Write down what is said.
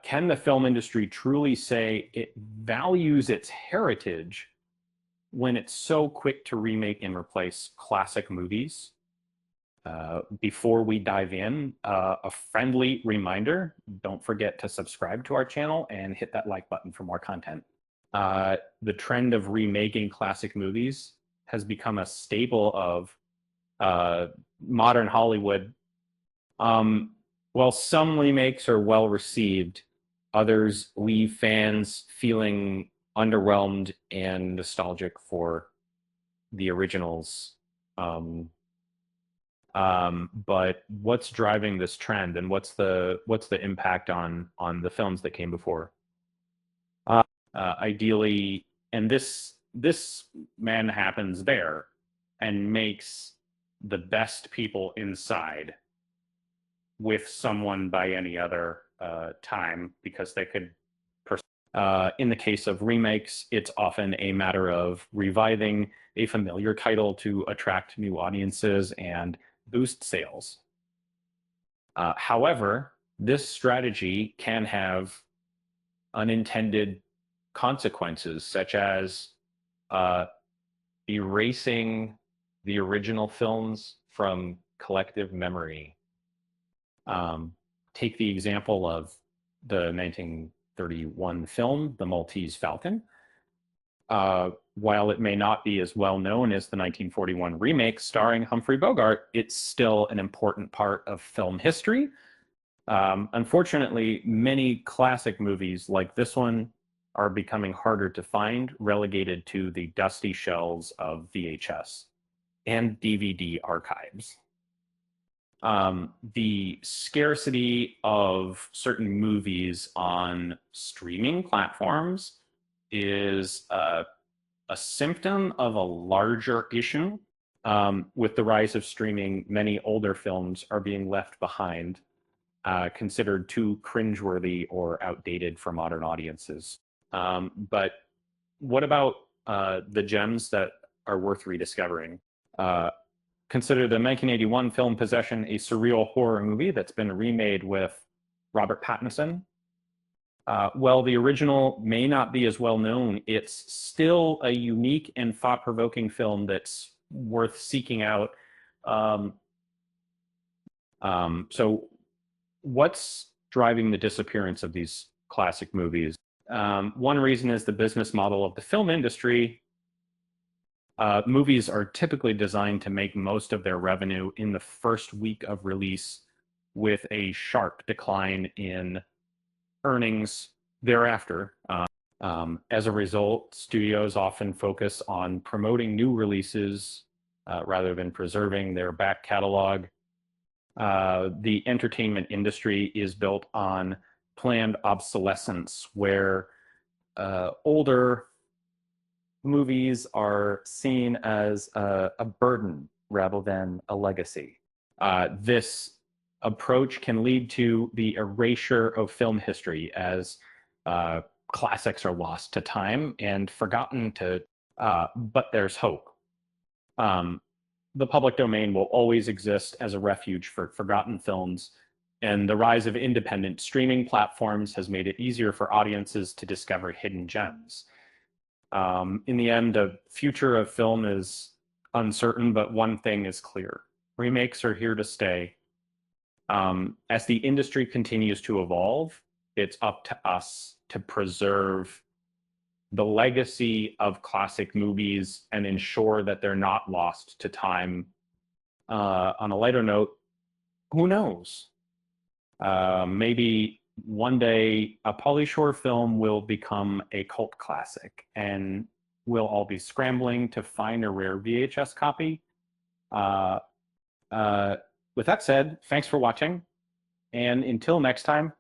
Can the film industry truly say it values its heritage when it's so quick to remake and replace classic movies? Before we dive in, a friendly reminder, don't forget to subscribe to our channel and hit that like button for more content. The trend of remaking classic movies has become a staple of modern Hollywood. While some remakes are well received, others leave fans feeling underwhelmed and nostalgic for the originals. But what's driving this trend, and what's the impact on the films that came before? Ideally, and this man happens there and makes the best people inside with someone by any other time, because they could. In the case of remakes, it's often a matter of reviving a familiar title to attract new audiences and boost sales. However, this strategy can have unintended consequences, such as erasing the original films from collective memory. Take the example of the 1931 film, The Maltese Falcon. While it may not be as well known as the 1941 remake starring Humphrey Bogart, it's still an important part of film history. Unfortunately, many classic movies like this one are becoming harder to find, relegated to the dusty shelves of VHS and DVD archives. The scarcity of certain movies on streaming platforms is a symptom of a larger issue. With the rise of streaming, many older films are being left behind, considered too cringeworthy or outdated for modern audiences. But what about the gems that are worth rediscovering? Consider the 1981 film Possession a surreal horror movie that's been remade with Robert Pattinson. While the original may not be as well known, it's still a unique and thought-provoking film that's worth seeking out. So what's driving the disappearance of these classic movies? One reason is the business model of the film industry. Movies are typically designed to make most of their revenue in the first week of release, with a sharp decline in earnings thereafter. As a result, studios often focus on promoting new releases rather than preserving their back catalog. The entertainment industry is built on planned obsolescence, where older movies are seen as a burden rather than a legacy. This approach can lead to the erasure of film history, as classics are lost to time and forgotten but there's hope. The public domain will always exist as a refuge for forgotten films, and the rise of independent streaming platforms has made it easier for audiences to discover hidden gems. In the end, the future of film is uncertain, but one thing is clear: remakes are here to stay. As the industry continues to evolve, it's up to us to preserve the legacy of classic movies and ensure that they're not lost to time. On a lighter note, who knows? Maybe one day a Pauly Shore film will become a cult classic, and we'll all be scrambling to find a rare VHS copy. With that said, thanks for watching, and until next time,